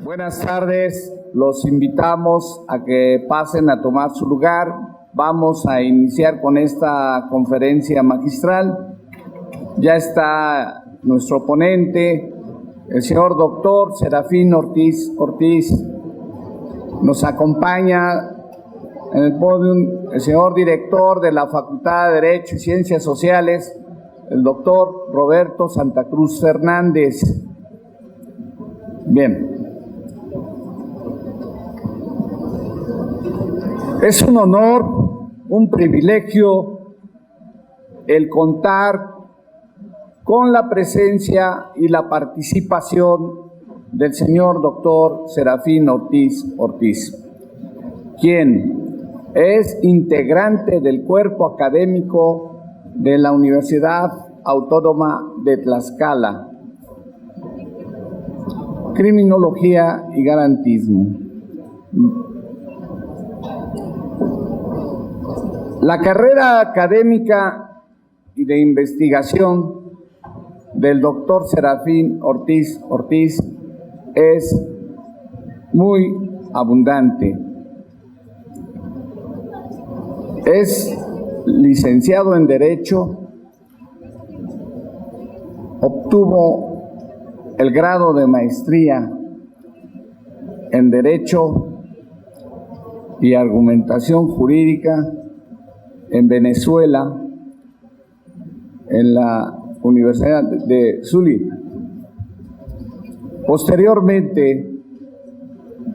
Buenas tardes, los invitamos a que pasen a tomar su lugar. Vamos a iniciar con esta conferencia magistral. Ya está nuestro ponente, el señor doctor Serafín Ortiz. Nos acompaña en el podium el señor director de la Facultad de Derecho y Ciencias Sociales, el doctor Roberto Santa Cruz Fernández. Bien. Es un honor, un privilegio el contar con la presencia y la participación del señor doctor Serafín Ortiz, quien es integrante del cuerpo académico de la Universidad Autónoma de Tlaxcala, Criminología y Garantismo. La carrera académica y de investigación del doctor Serafín Ortiz es muy abundante. Es licenciado en Derecho, obtuvo el grado de maestría en Derecho y Argumentación Jurídica en Venezuela, en la Universidad de Zulia. Posteriormente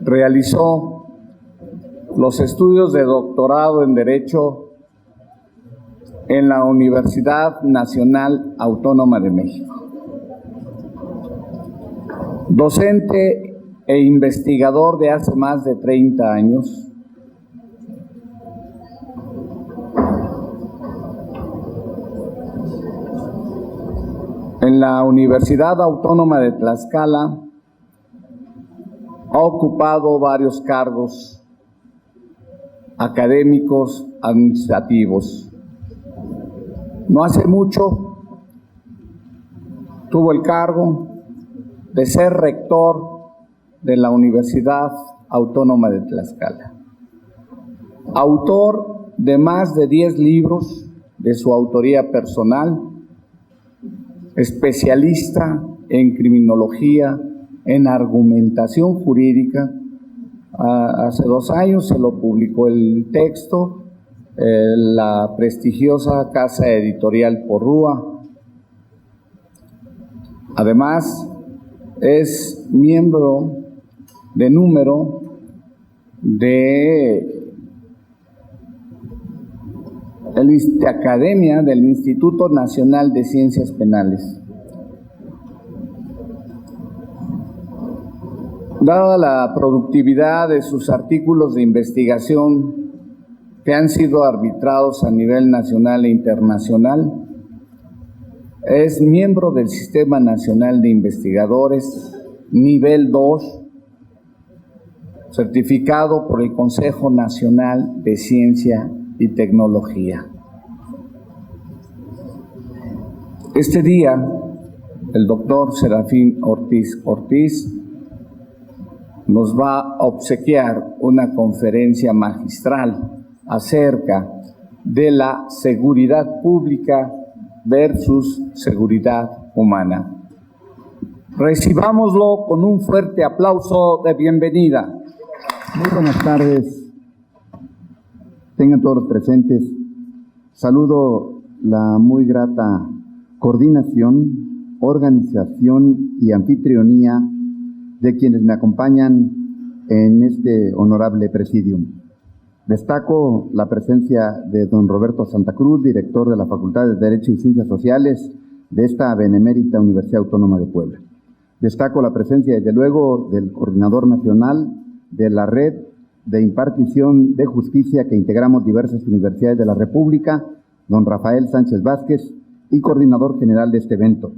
realizó los estudios de doctorado en Derecho en la Universidad Nacional Autónoma de México. Docente e investigador de hace más de 30 años. En la Universidad Autónoma de Tlaxcala ha ocupado varios cargos académicos administrativos. No hace mucho tuvo el cargo de ser rector de la Universidad Autónoma de Tlaxcala. Autor de más de 10 libros de su autoría personal, especialista en criminología, en argumentación jurídica. Hace 2 años se lo publicó el texto, la prestigiosa casa editorial Porrúa. Además, es miembro de número de la Academia del Instituto Nacional de Ciencias Penales. Dada la productividad de sus artículos de investigación que han sido arbitrados a nivel nacional e internacional, es miembro del Sistema Nacional de Investigadores Nivel 2, certificado por el Consejo Nacional de Ciencia y Tecnología. Este día, el doctor Serafín Ortiz nos va a obsequiar una conferencia magistral acerca de la seguridad pública versus seguridad humana. Recibámoslo con un fuerte aplauso de bienvenida. Muy buenas tardes. Tengan todos los presentes. Saludo la muy grata coordinación, organización y anfitrionía de quienes me acompañan en este honorable presidium. Destaco la presencia de don Roberto Santa Cruz, director de la Facultad de Derecho y Ciencias Sociales de esta benemérita Universidad Autónoma de Puebla. Destaco la presencia, desde luego, del coordinador nacional de la Red de Impartición de Justicia que integramos diversas universidades de la República, don Rafael Sánchez Vázquez, y coordinador general de este evento.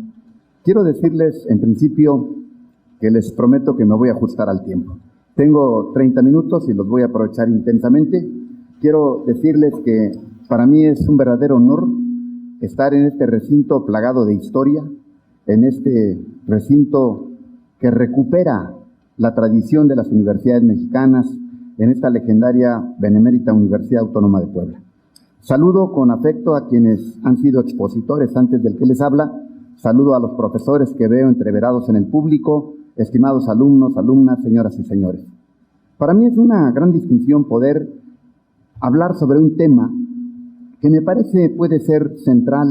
Quiero decirles, en principio, que les prometo que me voy a ajustar al tiempo. Tengo 30 minutos y los voy a aprovechar intensamente. Quiero decirles que para mí es un verdadero honor estar en este recinto plagado de historia, en este recinto que recupera la tradición de las universidades mexicanas en esta legendaria Benemérita Universidad Autónoma de Puebla. Saludo con afecto a quienes han sido expositores antes del que les habla. Saludo a los profesores que veo entreverados en el público, estimados alumnos, alumnas, señoras y señores. Para mí es una gran distinción poder hablar sobre un tema que me parece puede ser central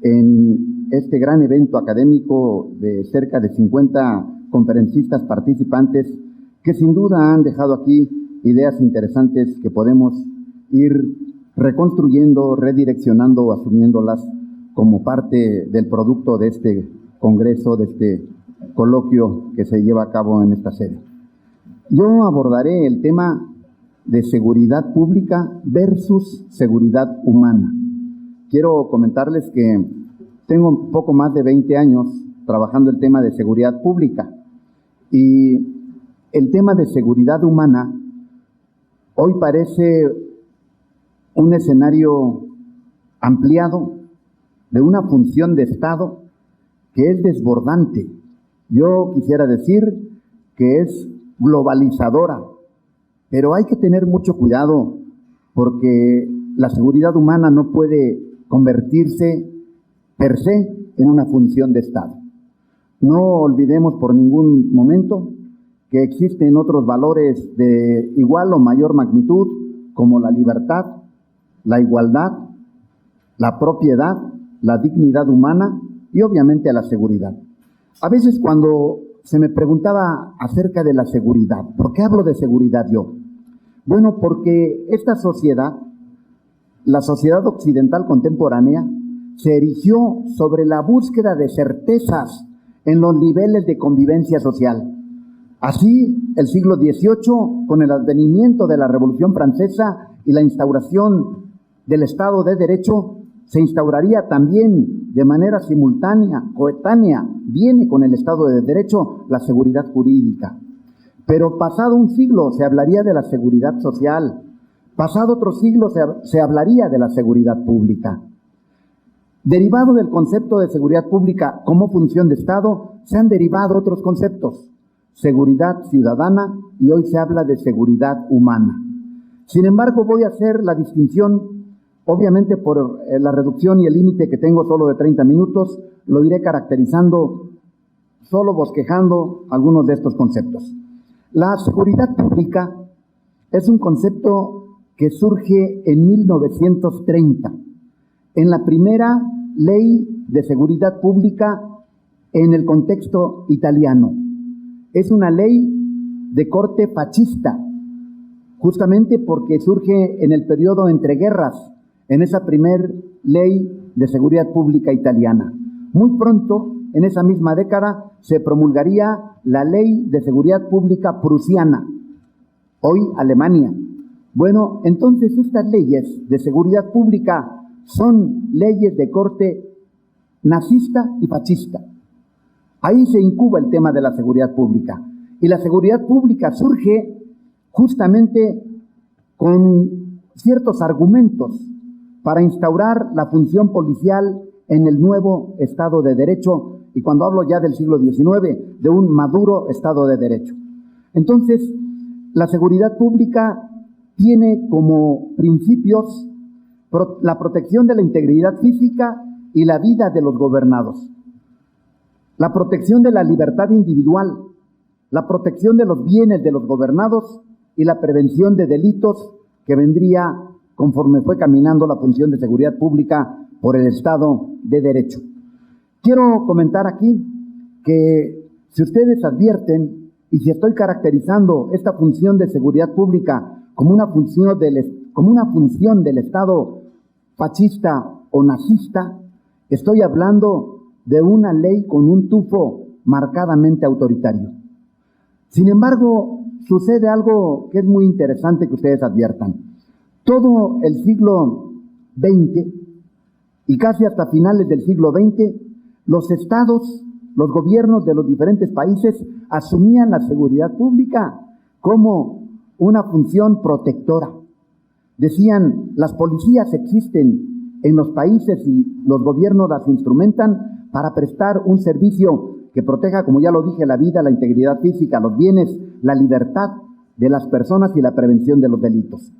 en este gran evento académico de cerca de 50 conferencistas participantes que sin duda han dejado aquí ideas interesantes que podemos ir reconstruyendo, redireccionando o asumiéndolas como parte del producto de este congreso, de este coloquio que se lleva a cabo en esta sede. Yo abordaré el tema de seguridad pública versus seguridad humana. Quiero comentarles que tengo un poco más de 20 años trabajando el tema de seguridad pública y el tema de seguridad humana hoy parece un escenario ampliado de una función de Estado que es desbordante. Yo quisiera decir que es globalizadora, pero hay que tener mucho cuidado porque la seguridad humana no puede convertirse per se en una función de Estado. No olvidemos por ningún momento que existen otros valores de igual o mayor magnitud como la libertad, la igualdad, la propiedad, la dignidad humana y obviamente la seguridad. A veces cuando se me preguntaba acerca de la seguridad, ¿por qué hablo de seguridad yo? Bueno, porque esta sociedad, la sociedad occidental contemporánea, se erigió sobre la búsqueda de certezas en los niveles de convivencia social. Así, el siglo XVIII, con el advenimiento de la Revolución Francesa y la instauración del Estado de Derecho, se instauraría también de manera simultánea, coetánea, viene con el Estado de Derecho, la seguridad jurídica. Pero pasado un siglo se hablaría de la seguridad social, pasado otro siglo se hablaría de la seguridad pública. Derivado del concepto de seguridad pública como función de Estado, se han derivado otros conceptos, seguridad ciudadana y hoy se habla de seguridad humana. Sin embargo, voy a hacer la distinción. Obviamente por la reducción y el límite que tengo solo de 30 minutos, lo iré caracterizando, solo bosquejando algunos de estos conceptos. La seguridad pública es un concepto que surge en 1930, en la primera ley de seguridad pública en el contexto italiano. Es una ley de corte fascista, justamente porque surge en el periodo entre guerras, en esa primer ley de seguridad pública italiana. Muy pronto, en esa misma década, se promulgaría la ley de seguridad pública prusiana, hoy Alemania. Bueno, entonces estas leyes de seguridad pública son leyes de corte nazista y fascista. Ahí se incuba el tema de la seguridad pública. Y la seguridad pública surge justamente con ciertos argumentos para instaurar la función policial en el nuevo Estado de Derecho, y cuando hablo ya del siglo XIX, de un maduro Estado de Derecho. Entonces, la seguridad pública tiene como principios la protección de la integridad física y la vida de los gobernados, la protección de la libertad individual, la protección de los bienes de los gobernados y la prevención de delitos que vendría conforme fue caminando la función de seguridad pública por el Estado de Derecho. Quiero comentar aquí que si ustedes advierten y si estoy caracterizando esta función de seguridad pública como una función del Estado fascista o nazista, estoy hablando de una ley con un tufo marcadamente autoritario. Sin embargo, sucede algo que es muy interesante que ustedes adviertan. Todo el siglo XX y casi hasta finales del siglo XX, los estados, los gobiernos de los diferentes países asumían la seguridad pública como una función protectora. Decían, las policías existen en los países y los gobiernos las instrumentan para prestar un servicio que proteja, como ya lo dije, la vida, la integridad física, los bienes, la libertad de las personas y la prevención de los delitos.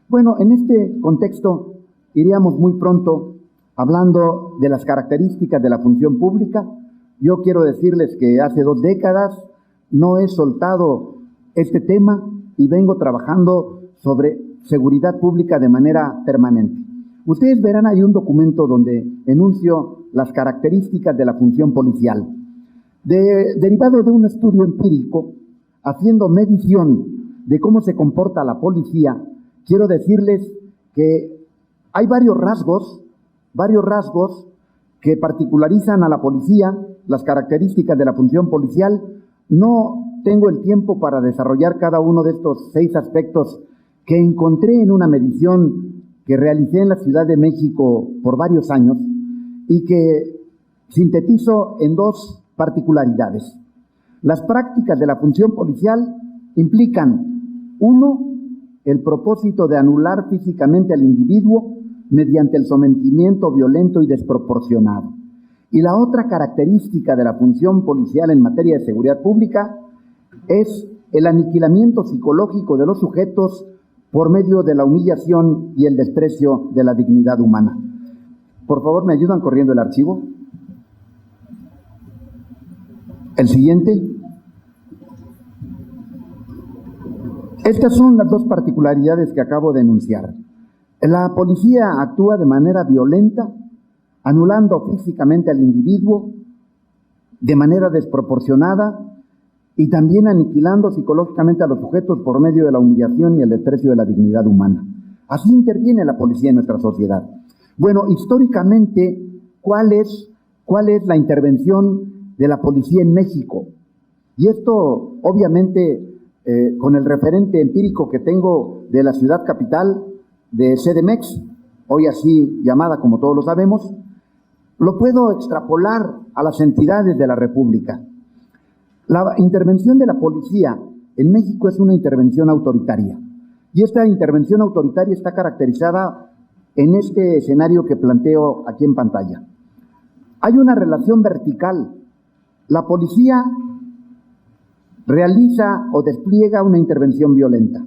Bueno, en este contexto iríamos muy pronto hablando de las características de la función pública. Yo quiero decirles que hace 2 décadas no he soltado este tema y vengo trabajando sobre seguridad pública de manera permanente. Ustedes verán ahí un documento donde enuncio las características de la función policial. Derivado de un estudio empírico, haciendo medición de cómo se comporta la policía, quiero decirles que hay varios rasgos que particularizan a la policía, las características de la función policial. No tengo el tiempo para desarrollar cada uno de estos 6 aspectos que encontré en una medición que realicé en la Ciudad de México por varios años y que sintetizo en 2 particularidades. Las prácticas de la función policial implican, 1, el propósito de anular físicamente al individuo mediante el sometimiento violento y desproporcionado. Y la otra característica de la función policial en materia de seguridad pública es el aniquilamiento psicológico de los sujetos por medio de la humillación y el desprecio de la dignidad humana. Por favor, ¿me ayudan corriendo el archivo? El siguiente. Estas son las 2 particularidades que acabo de enunciar. La policía actúa de manera violenta, anulando físicamente al individuo de manera desproporcionada y también aniquilando psicológicamente a los sujetos por medio de la humillación y el desprecio de la dignidad humana. Así interviene la policía en nuestra sociedad. Bueno, históricamente, ¿cuál es la intervención de la policía en México? Y esto, obviamente, con el referente empírico que tengo de la ciudad capital, de CDMX, hoy así llamada como todos lo sabemos, lo puedo extrapolar a las entidades de la República. La intervención de la policía en México es una intervención autoritaria. Y esta intervención autoritaria está caracterizada en este escenario que planteo aquí en pantalla. Hay una relación vertical. La policía realiza o despliega una intervención violenta,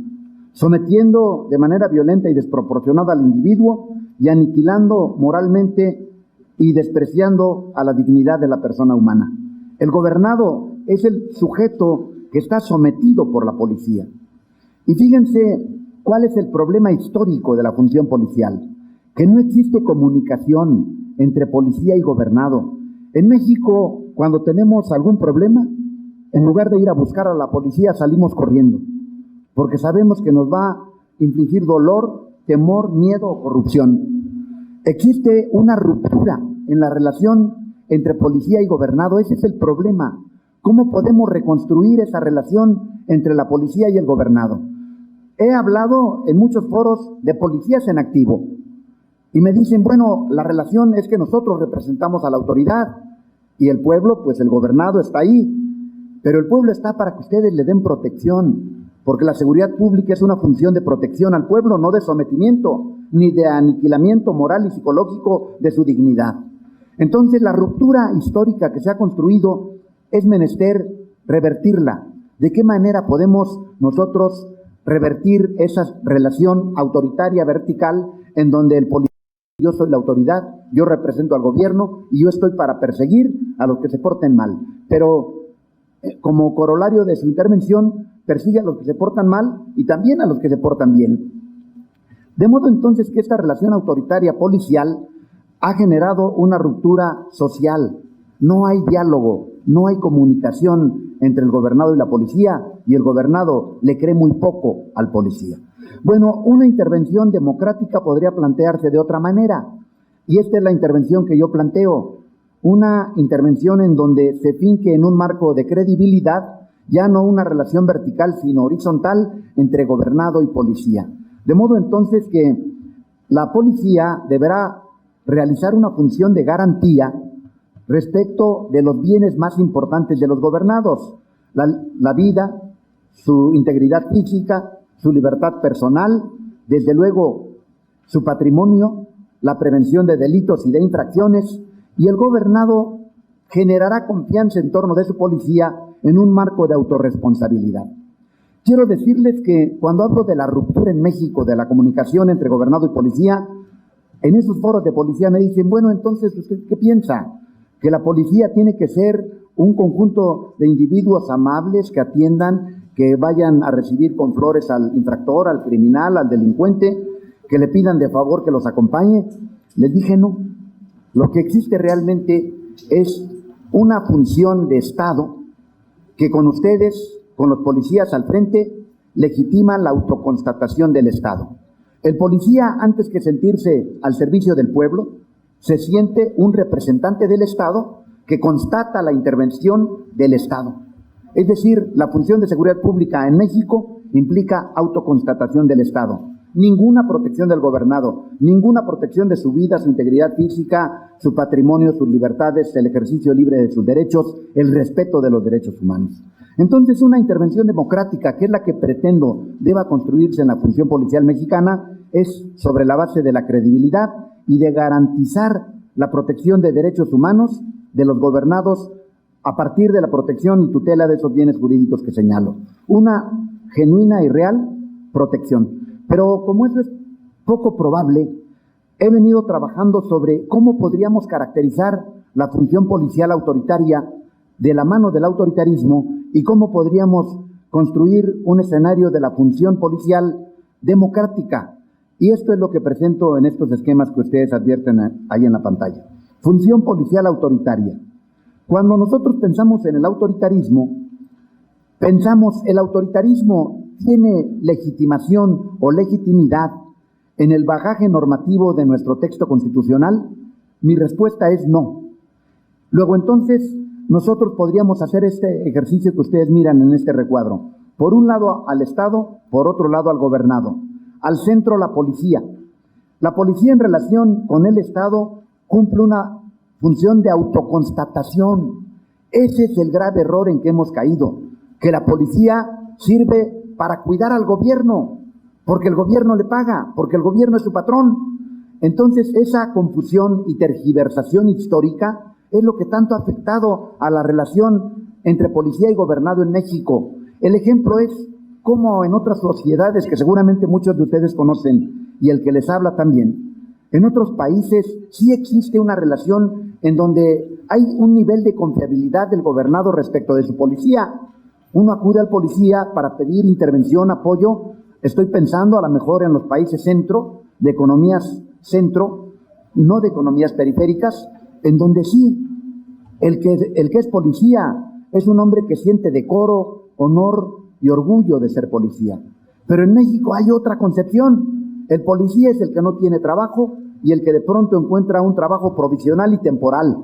sometiendo de manera violenta y desproporcionada al individuo y aniquilando moralmente y despreciando a la dignidad de la persona humana. El gobernado es el sujeto que está sometido por la policía. Y fíjense cuál es el problema histórico de la función policial, que no existe comunicación entre policía y gobernado. En México, cuando tenemos algún problema, en lugar de ir a buscar a la policía, salimos corriendo, porque sabemos que nos va a infligir dolor, temor, miedo o corrupción. Existe una ruptura en la relación entre policía y gobernado. Ese es el problema. ¿Cómo podemos reconstruir esa relación entre la policía y el gobernado? He hablado en muchos foros de policías en activo y me dicen, bueno, la relación es que nosotros representamos a la autoridad y el pueblo, pues el gobernado está ahí, pero el pueblo está para que ustedes le den protección, porque la seguridad pública es una función de protección al pueblo, no de sometimiento, ni de aniquilamiento moral y psicológico de su dignidad. Entonces, la ruptura histórica que se ha construido es menester revertirla. ¿De qué manera podemos nosotros revertir esa relación autoritaria vertical en donde el policía, yo soy la autoridad, yo represento al gobierno y yo estoy para perseguir a los que se porten mal? Pero como corolario de su intervención, persigue a los que se portan mal y también a los que se portan bien. De modo entonces que esta relación autoritaria policial ha generado una ruptura social. No hay diálogo, no hay comunicación entre el gobernado y la policía, y el gobernado le cree muy poco al policía. Bueno, una intervención democrática podría plantearse de otra manera, y esta es la intervención que yo planteo. Una intervención en donde se finque en un marco de credibilidad, ya no una relación vertical, sino horizontal entre gobernado y policía. De modo entonces que la policía deberá realizar una función de garantía respecto de los bienes más importantes de los gobernados, la vida, su integridad física, su libertad personal, desde luego su patrimonio, la prevención de delitos y de infracciones, y el gobernado generará confianza en torno de su policía en un marco de autorresponsabilidad. Quiero decirles que cuando hablo de la ruptura en México de la comunicación entre gobernado y policía, en esos foros de policía me dicen, bueno, entonces, ¿usted qué piensa? Que la policía tiene que ser un conjunto de individuos amables que atiendan, que vayan a recibir con flores al infractor, al criminal, al delincuente, que le pidan de favor que los acompañe. Les dije no. Lo que existe realmente es una función de Estado que con ustedes, con los policías al frente, legitima la autoconstatación del Estado. El policía, antes que sentirse al servicio del pueblo, se siente un representante del Estado que constata la intervención del Estado. Es decir, la función de seguridad pública en México implica autoconstatación del Estado. Ninguna protección del gobernado, ninguna protección de su vida, su integridad física, su patrimonio, sus libertades, el ejercicio libre de sus derechos, el respeto de los derechos humanos. Entonces, una intervención democrática, que es la que pretendo deba construirse en la función policial mexicana, es sobre la base de la credibilidad y de garantizar la protección de derechos humanos de los gobernados a partir de la protección y tutela de esos bienes jurídicos que señalo. Una genuina y real protección. Pero como eso es poco probable, he venido trabajando sobre cómo podríamos caracterizar la función policial autoritaria de la mano del autoritarismo y cómo podríamos construir un escenario de la función policial democrática. Y esto es lo que presento en estos esquemas que ustedes advierten ahí en la pantalla. Función policial autoritaria. Cuando nosotros pensamos en el autoritarismo tiene legitimación o legitimidad en el bagaje normativo de nuestro texto constitucional. Mi respuesta es no. Luego entonces nosotros podríamos hacer este ejercicio que ustedes miran en este recuadro. Por un lado al Estado, por otro lado al gobernado. Al centro la policía. La policía en relación con el Estado cumple una función de autoconstatación. Ese es el grave error en que hemos caído, que la policía sirve para cuidar al gobierno, porque el gobierno le paga, porque el gobierno es su patrón. Entonces, esa confusión y tergiversación histórica es lo que tanto ha afectado a la relación entre policía y gobernado en México. El ejemplo es cómo en otras sociedades que seguramente muchos de ustedes conocen, y el que les habla también, en otros países sí existe una relación en donde hay un nivel de confiabilidad del gobernado respecto de su policía. Uno acude al policía para pedir intervención, apoyo. Estoy pensando a lo mejor en los países centro, de economías centro, no de economías periféricas, en donde sí, el que es policía es un hombre que siente decoro, honor y orgullo de ser policía. Pero en México hay otra concepción. El policía es el que no tiene trabajo y el que de pronto encuentra un trabajo provisional y temporal.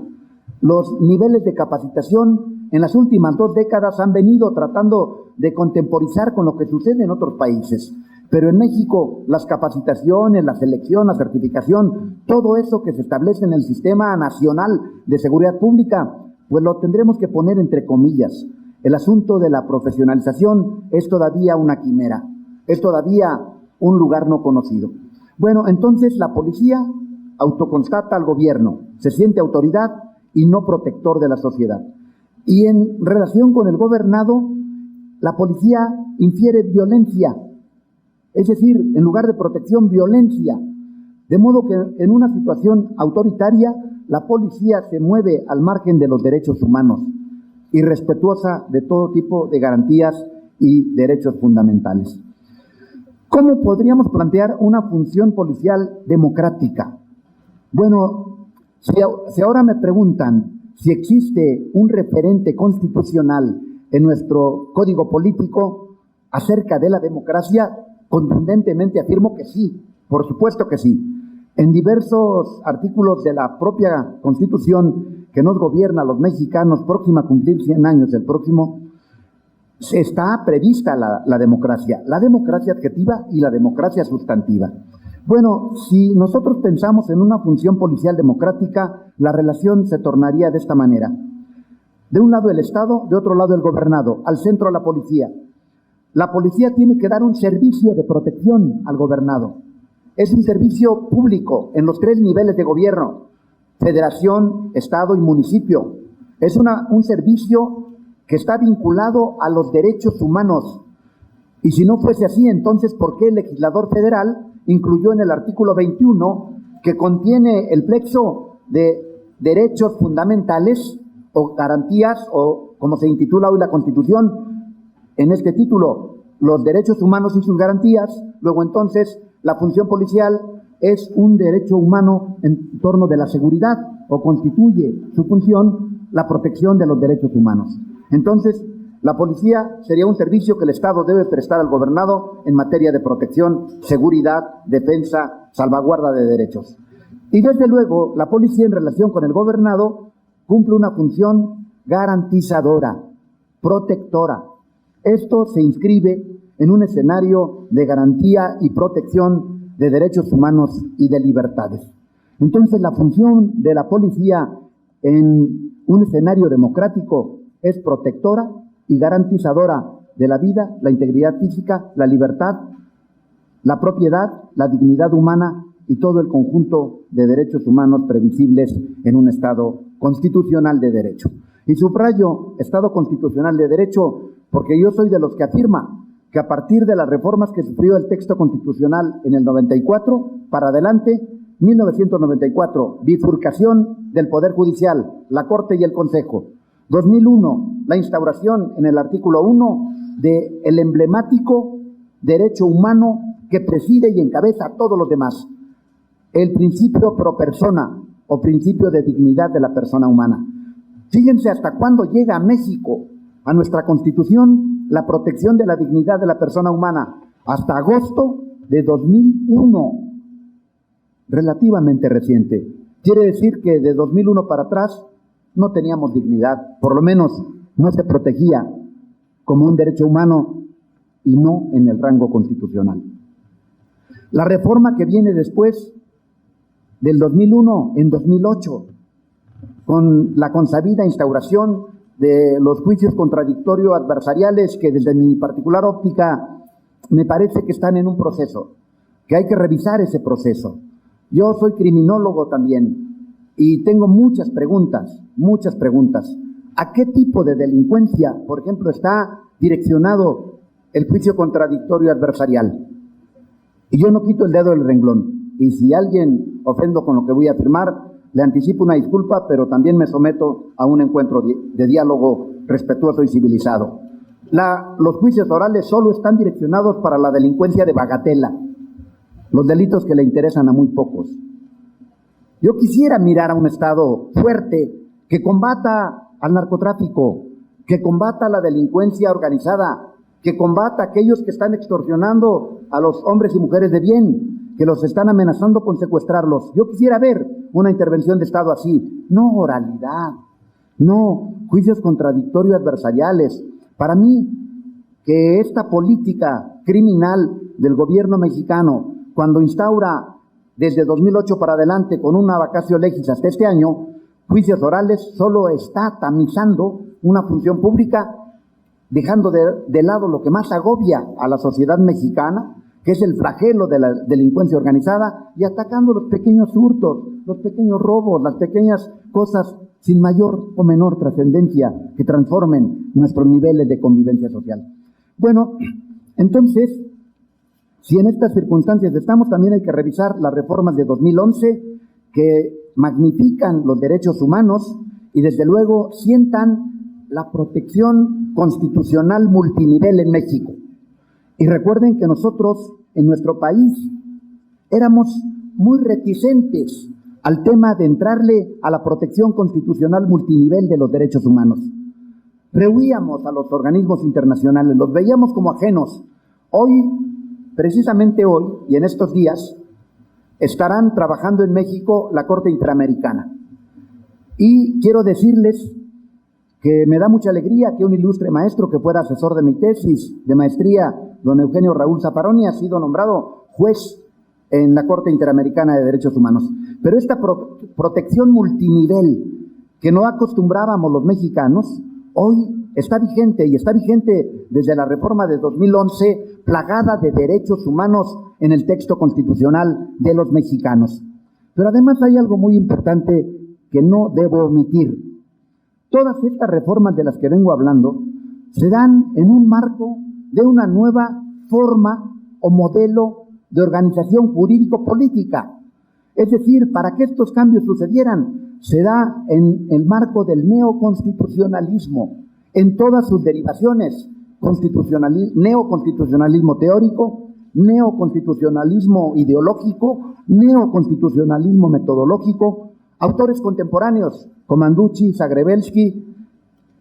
Los niveles de capacitación en las últimas 2 décadas han venido tratando de contemporizar con lo que sucede en otros países. Pero en México, las capacitaciones, la selección, la certificación, todo eso que se establece en el Sistema Nacional de Seguridad Pública, pues lo tendremos que poner entre comillas. El asunto de la profesionalización es todavía una quimera, es todavía un lugar no conocido. Bueno, entonces la policía autoconstata al gobierno, se siente autoridad y no protector de la sociedad. Y en relación con el gobernado, la policía infiere violencia, es decir, en lugar de protección, violencia. De modo que en una situación autoritaria, la policía se mueve al margen de los derechos humanos, irrespetuosa de todo tipo de garantías y derechos fundamentales. ¿Cómo podríamos plantear una función policial democrática? Bueno, si ahora me preguntan si existe un referente constitucional en nuestro código político acerca de la democracia, contundentemente afirmo que sí, por supuesto que sí. En diversos artículos de la propia Constitución que nos gobierna a los mexicanos, próxima a cumplir 100 años el próximo, está prevista la democracia adjetiva y la democracia sustantiva. Bueno, si nosotros pensamos en una función policial democrática, la relación se tornaría de esta manera. De un lado el Estado, de otro lado el gobernado, al centro la policía. La policía tiene que dar un servicio de protección al gobernado. Es un servicio público en los 3 niveles de gobierno: federación, estado y municipio. Es un servicio que está vinculado a los derechos humanos. Y si no fuese así, entonces, ¿por qué el legislador federal incluyó en el artículo 21, que contiene el plexo de derechos fundamentales o garantías, o como se intitula hoy la Constitución, en este título, los derechos humanos y sus garantías? Luego entonces la función policial es un derecho humano en torno de la seguridad, o constituye su función la protección de los derechos humanos. Entonces, la policía sería un servicio que el Estado debe prestar al gobernado en materia de protección, seguridad, defensa, salvaguarda de derechos. Y desde luego, la policía en relación con el gobernado cumple una función garantizadora, protectora. Esto se inscribe en un escenario de garantía y protección de derechos humanos y de libertades. Entonces, la función de la policía en un escenario democrático es protectora y garantizadora de la vida, la integridad física, la libertad, la propiedad, la dignidad humana y todo el conjunto de derechos humanos previsibles en un Estado constitucional de derecho. Y subrayo Estado constitucional de derecho porque yo soy de los que afirma que a partir de las reformas que sufrió el texto constitucional en el 94 para adelante, 1994, bifurcación del Poder Judicial, la Corte y el Consejo. 2001, la instauración en el artículo 1 del emblemático derecho humano que preside y encabeza a todos los demás, el principio pro persona o principio de dignidad de la persona humana. Fíjense hasta cuándo llega a México, a nuestra Constitución, la protección de la dignidad de la persona humana, hasta agosto de 2001, relativamente reciente. Quiere decir que de 2001 para atrás no teníamos dignidad, por lo menos no se protegía como un derecho humano y no en el rango constitucional. La reforma que viene después del 2001 en 2008, con la consabida instauración de los juicios contradictorios adversariales, que desde mi particular óptica me parece que están en un proceso, que hay que revisar ese proceso. Yo soy criminólogo también y tengo muchas preguntas. ¿A qué tipo de delincuencia, por ejemplo, está direccionado el juicio contradictorio adversarial? Y yo no quito el dedo del renglón. Y si alguien ofendo con lo que voy a afirmar, le anticipo una disculpa, pero también me someto a un encuentro de diálogo respetuoso y civilizado. Los juicios orales solo están direccionados para la delincuencia de bagatela, los delitos que le interesan a muy pocos. Yo quisiera mirar a un Estado fuerte que combata al narcotráfico, que combata la delincuencia organizada, que combata a aquellos que están extorsionando a los hombres y mujeres de bien, que los están amenazando con secuestrarlos. Yo quisiera ver una intervención de Estado así, no oralidad, no juicios contradictorios adversariales. Para mí, que esta política criminal del gobierno mexicano, cuando instaura desde 2008 para adelante con una vacatio legis hasta este año, juicios orales, solo está tamizando una función pública, dejando de lado lo que más agobia a la sociedad mexicana, que es el flagelo de la delincuencia organizada, y atacando los pequeños hurtos, los pequeños robos, las pequeñas cosas sin mayor o menor trascendencia que transformen nuestros niveles de convivencia social. Bueno, entonces, si en estas circunstancias estamos, también hay que revisar las reformas de 2011 que magnifican los derechos humanos y desde luego sientan la protección constitucional multinivel en México. Y recuerden que nosotros en nuestro país éramos muy reticentes al tema de entrarle a la protección constitucional multinivel de los derechos humanos. Rehuíamos a los organismos internacionales, los veíamos como ajenos. Hoy, precisamente hoy y en estos días, estarán trabajando en México la Corte Interamericana. Y quiero decirles que me da mucha alegría que un ilustre maestro que fuera asesor de mi tesis de maestría, don Eugenio Raúl Zapparoni, ha sido nombrado juez en la Corte Interamericana de Derechos Humanos. Pero esta protección multinivel que no acostumbrábamos los mexicanos, hoy está vigente, y está vigente desde la reforma de 2011, plagada de derechos humanos en el texto constitucional de los mexicanos. Pero además hay algo muy importante que no debo omitir. Todas estas reformas de las que vengo hablando se dan en un marco de una nueva forma o modelo de organización jurídico-política. Es decir, para que estos cambios sucedieran, se da en el marco del neoconstitucionalismo, en todas sus derivaciones: neoconstitucionalismo teórico, neoconstitucionalismo ideológico, neoconstitucionalismo metodológico. Autores contemporáneos: Commanducci, Zagrebelsky,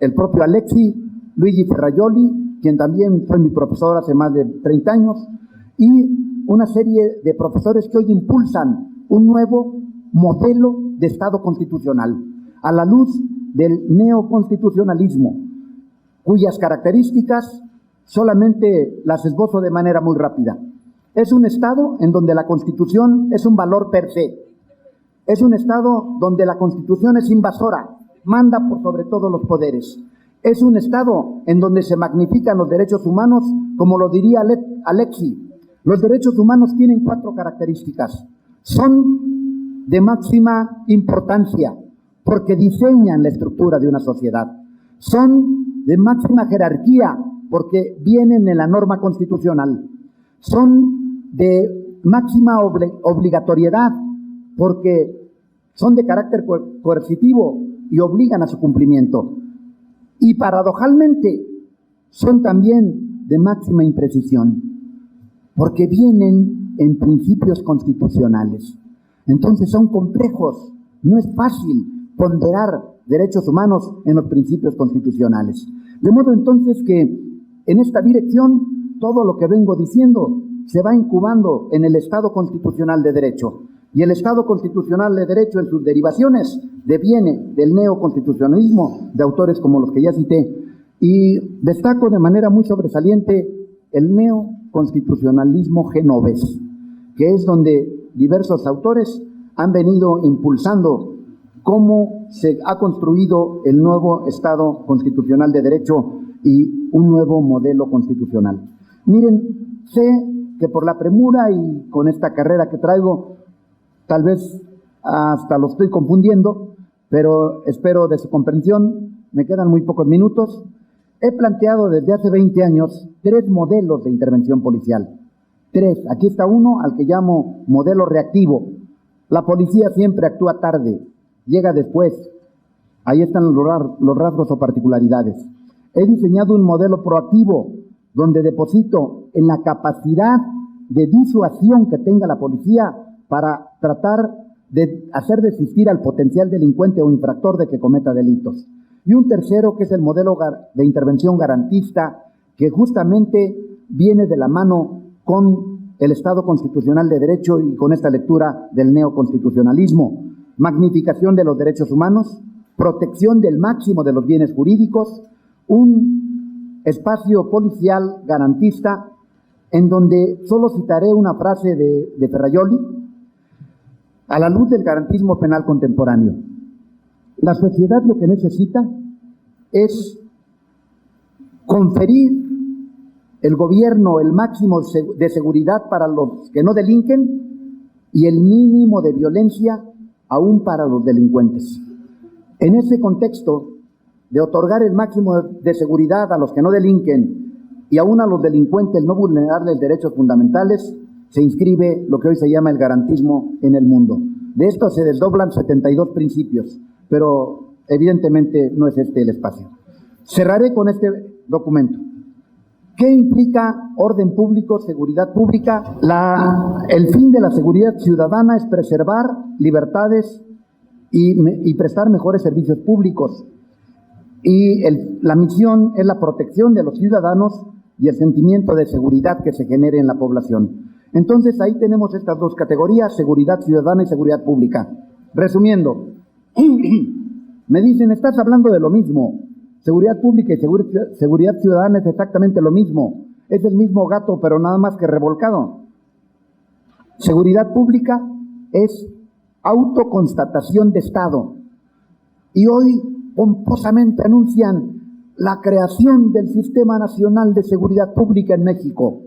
el propio Alexi, Luigi Ferrajoli, quien también fue mi profesor hace más de 30 años, y una serie de profesores que hoy impulsan un nuevo modelo de Estado constitucional a la luz del neoconstitucionalismo, cuyas características solamente las esbozo de manera muy rápida. Es un Estado en donde la Constitución es un valor per se. Es un Estado donde la Constitución es invasora, manda por sobre todos los poderes. Es un Estado en donde se magnifican los derechos humanos, como lo diría Alexi. Los derechos humanos tienen 4 características. Son de máxima importancia porque diseñan la estructura de una sociedad. Son de máxima jerarquía porque vienen en la norma constitucional. Son de máxima obligatoriedad porque son de carácter coercitivo y obligan a su cumplimiento. Y paradojalmente son también de máxima imprecisión porque vienen en principios constitucionales. Entonces son complejos, no es fácil ponderar derechos humanos en los principios constitucionales. De modo entonces que en esta dirección todo lo que vengo diciendo se va incubando en el Estado constitucional de derecho. Y el Estado constitucional de derecho en sus derivaciones deviene del neoconstitucionalismo de autores como los que ya cité. Y destaco de manera muy sobresaliente el neoconstitucionalismo genovés, que es donde diversos autores han venido impulsando cómo se ha construido el nuevo Estado constitucional de derecho y un nuevo modelo constitucional. Miren, sé que por la premura y con esta carrera que traigo, tal vez hasta lo estoy confundiendo, pero espero de su comprensión. Me quedan muy pocos minutos. He planteado desde hace 20 años 3 modelos de intervención policial. 3. Aquí está uno al que llamo modelo reactivo. La policía siempre actúa tarde, llega después. Ahí están los rasgos o particularidades. He diseñado un modelo proactivo donde deposito en la capacidad de disuasión que tenga la policía para tratar de hacer desistir al potencial delincuente o infractor de que cometa delitos. Y un tercero, que es el modelo de intervención garantista, que justamente viene de la mano con el Estado constitucional de derecho y con esta lectura del neoconstitucionalismo. Magnificación de los derechos humanos, protección del máximo de los bienes jurídicos, un espacio policial garantista en donde solo citaré una frase de Ferrajoli, a la luz del garantismo penal contemporáneo. La sociedad lo que necesita es conferir el gobierno el máximo de seguridad para los que no delinquen y el mínimo de violencia aún para los delincuentes. En ese contexto de otorgar el máximo de seguridad a los que no delinquen y aún a los delincuentes no vulnerarles derechos fundamentales, se inscribe lo que hoy se llama el garantismo en el mundo. De esto se desdoblan 72 principios, pero evidentemente no es este el espacio. Cerraré con este documento. ¿Qué implica orden público, seguridad pública? El fin de la seguridad ciudadana es preservar libertades y prestar mejores servicios públicos. Y la misión es la protección de los ciudadanos y el sentimiento de seguridad que se genere en la población. Entonces ahí tenemos estas 2 categorías, seguridad ciudadana y seguridad pública. Resumiendo, me dicen, estás hablando de lo mismo. Seguridad pública y seguridad ciudadana es exactamente lo mismo. Es el mismo gato, pero nada más que revolcado. Seguridad pública es autoconstatación de Estado. Y hoy pomposamente anuncian la creación del Sistema Nacional de Seguridad Pública en México,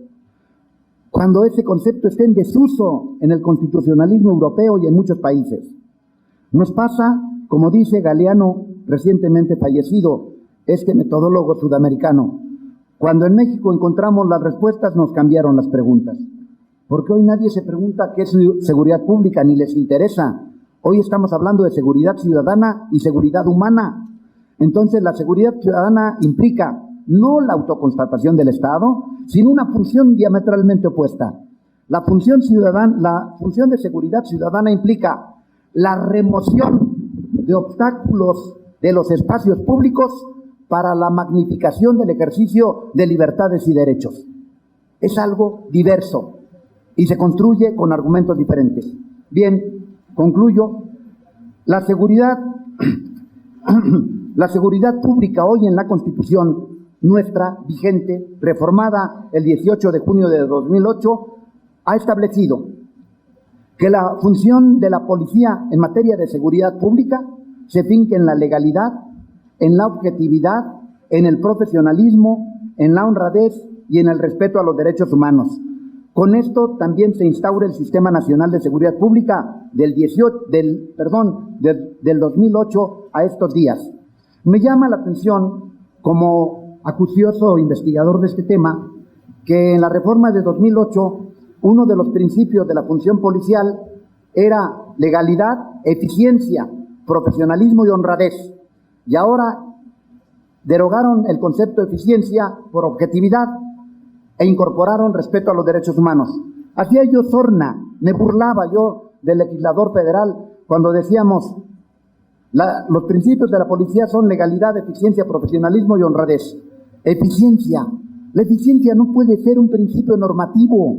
cuando ese concepto esté en desuso en el constitucionalismo europeo y en muchos países. Nos pasa, como dice Galeano recientemente fallecido, este metodólogo sudamericano: cuando en México encontramos las respuestas, nos cambiaron las preguntas. Porque hoy nadie se pregunta qué es seguridad pública, ni les interesa. Hoy estamos hablando de seguridad ciudadana y seguridad humana. Entonces, la seguridad ciudadana implica no la autoconstatación del Estado, sino una función diametralmente opuesta. La función de seguridad ciudadana implica la remoción de obstáculos de los espacios públicos para la magnificación del ejercicio de libertades y derechos. Es algo diverso y se construye con argumentos diferentes. Bien, concluyo. La seguridad pública hoy en la Constitución nuestra, vigente, reformada el 18 de junio de 2008, ha establecido que la función de la policía en materia de seguridad pública se finca en la legalidad, en la objetividad, en el profesionalismo, en la honradez y en el respeto a los derechos humanos. Con esto también se instaura el Sistema Nacional de Seguridad Pública del 2008 a estos días. Me llama la atención, como acucioso investigador de este tema, que en la reforma de 2008 uno de los principios de la función policial era legalidad, eficiencia, profesionalismo y honradez. Y ahora derogaron el concepto de eficiencia por objetividad e incorporaron respeto a los derechos humanos. Hacía yo sorna, me burlaba yo del legislador federal cuando decíamos: los principios de la policía son legalidad, eficiencia, profesionalismo y honradez. Eficiencia. La eficiencia no puede ser un principio normativo.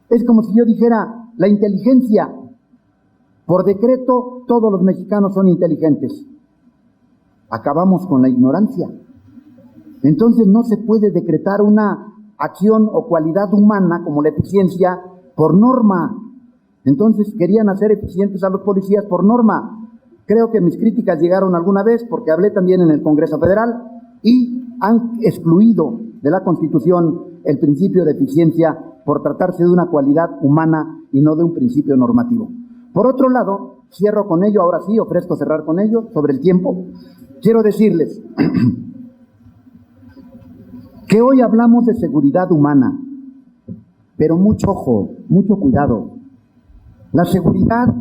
Es como si yo dijera la inteligencia. Por decreto, todos los mexicanos son inteligentes. Acabamos con la ignorancia. Entonces no se puede decretar una acción o cualidad humana como la eficiencia por norma. Entonces querían hacer eficientes a los policías por norma. Creo que mis críticas llegaron alguna vez porque hablé también en el Congreso Federal y han excluido de la Constitución el principio de eficiencia por tratarse de una cualidad humana y no de un principio normativo. Por otro lado, cierro con ello, ahora sí, ofrezco cerrar con ello, sobre el tiempo. Quiero decirles que hoy hablamos de seguridad humana, pero mucho ojo, mucho cuidado. La seguridad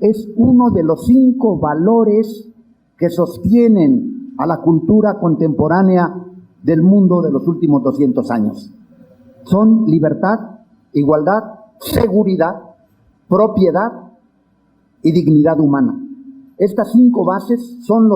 es uno de los 5 valores que sostienen a la cultura contemporánea del mundo de los últimos 200 años. Son libertad, igualdad, seguridad, propiedad y dignidad humana. Estas 5 bases son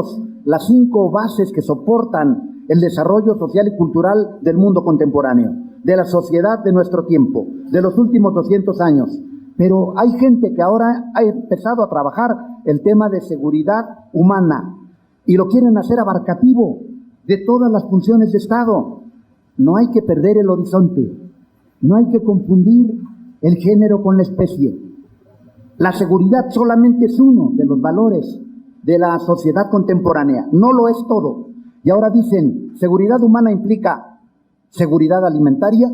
las 5 bases que soportan el desarrollo social y cultural del mundo contemporáneo, de la sociedad de nuestro tiempo, de los últimos 200 años. Pero hay gente que ahora ha empezado a trabajar el tema de seguridad humana y lo quieren hacer abarcativo de todas las funciones de Estado. No hay que perder el horizonte, no hay que confundir el género con la especie. La seguridad solamente es uno de los valores de la sociedad contemporánea, no lo es todo. Y ahora dicen, seguridad humana implica seguridad alimentaria,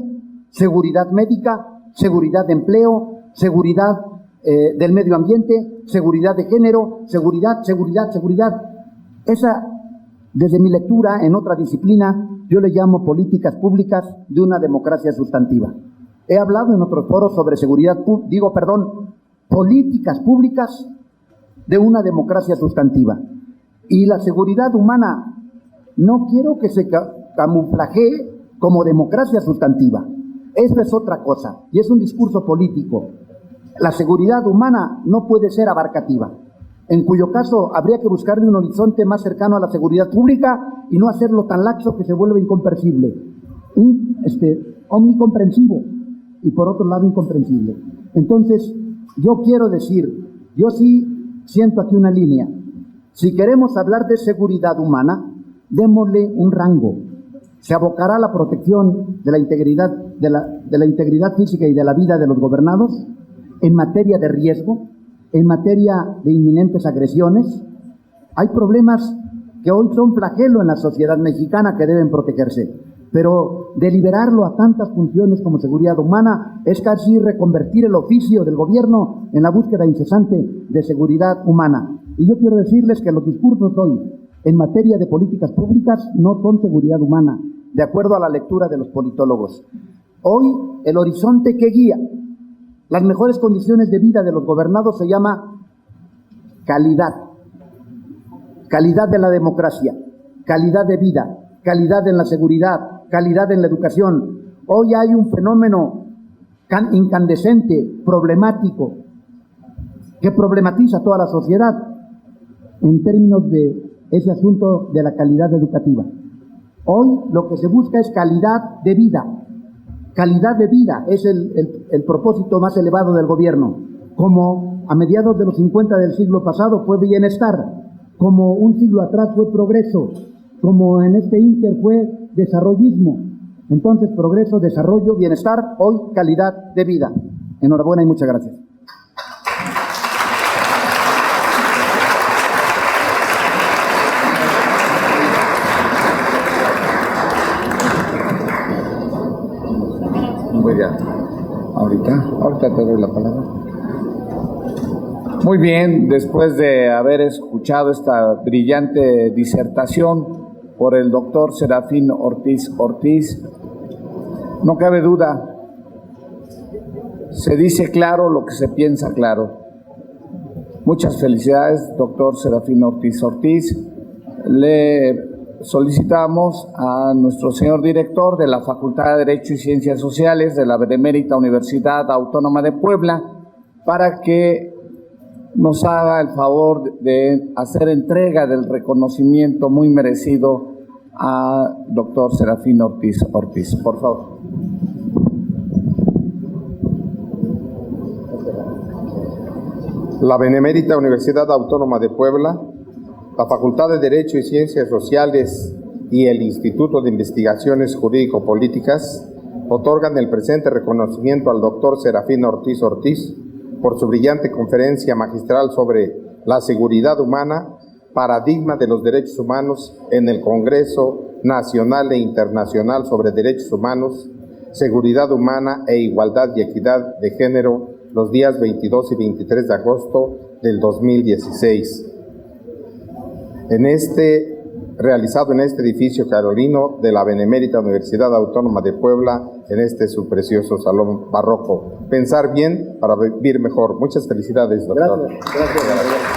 seguridad médica, seguridad de empleo, seguridad del medio ambiente, seguridad de género, seguridad. Esa, desde mi lectura en otra disciplina, yo le llamo políticas públicas de una democracia sustantiva. He hablado en otros foros sobre políticas públicas de una democracia sustantiva. Y la seguridad humana no quiero que se camuflajee como democracia sustantiva. Esto es otra cosa y es un discurso político. La seguridad humana no puede ser abarcativa, en cuyo caso habría que buscarle un horizonte más cercano a la seguridad pública y no hacerlo tan laxo que se vuelve incomprensible, omnicomprensivo y por otro lado incomprensible. Entonces, yo quiero decir, yo sí siento aquí una línea. Si queremos hablar de seguridad humana, démosle un rango. Se abocará a la protección de la integridad, de la integridad física y de la vida de los gobernados en materia de riesgo, en materia de inminentes agresiones. Hay problemas que hoy son flagelo en la sociedad mexicana que deben protegerse, pero deliberarlo a tantas funciones como seguridad humana es casi reconvertir el oficio del gobierno en la búsqueda incesante de seguridad humana. Y yo quiero decirles que los discursos hoy en materia de políticas públicas no son seguridad humana, de acuerdo a la lectura de los politólogos. Hoy el horizonte que guía las mejores condiciones de vida de los gobernados se llama calidad. Calidad de la democracia, calidad de vida, calidad en la seguridad, calidad en la educación. Hoy hay un fenómeno incandescente, problemático, que problematiza toda la sociedad en términos de ese asunto de la calidad educativa. Hoy lo que se busca es calidad de vida. Calidad de vida es el propósito más elevado del gobierno. Como a mediados de los 50 del siglo pasado fue bienestar, como un siglo atrás fue progreso, como en este ínter fue desarrollismo. Entonces, progreso, desarrollo, bienestar, hoy calidad de vida. Enhorabuena y muchas gracias. Muy bien. Ahorita te doy la palabra. Muy bien, después de haber escuchado esta brillante disertación por el doctor Serafín Ortiz, no cabe duda, se dice claro lo que se piensa claro. Muchas felicidades, doctor Serafín Ortiz. Le solicitamos a nuestro señor director de la Facultad de Derecho y Ciencias Sociales de la Benemérita Universidad Autónoma de Puebla para que nos haga el favor de hacer entrega del reconocimiento muy merecido a doctor Serafín Ortiz. Por favor. La Benemérita Universidad Autónoma de Puebla, la Facultad de Derecho y Ciencias Sociales y el Instituto de Investigaciones Jurídico-Políticas otorgan el presente reconocimiento al doctor Serafín Ortiz por su brillante conferencia magistral sobre la seguridad humana, paradigma de los derechos humanos en el Congreso Nacional e Internacional sobre Derechos Humanos, Seguridad Humana e Igualdad y Equidad de Género, los días 22 y 23 de agosto del 2016. Realizado en este edificio carolino de la Benemérita Universidad Autónoma de Puebla, en su precioso salón barroco. Pensar bien para vivir mejor. Muchas felicidades, doctor. Gracias.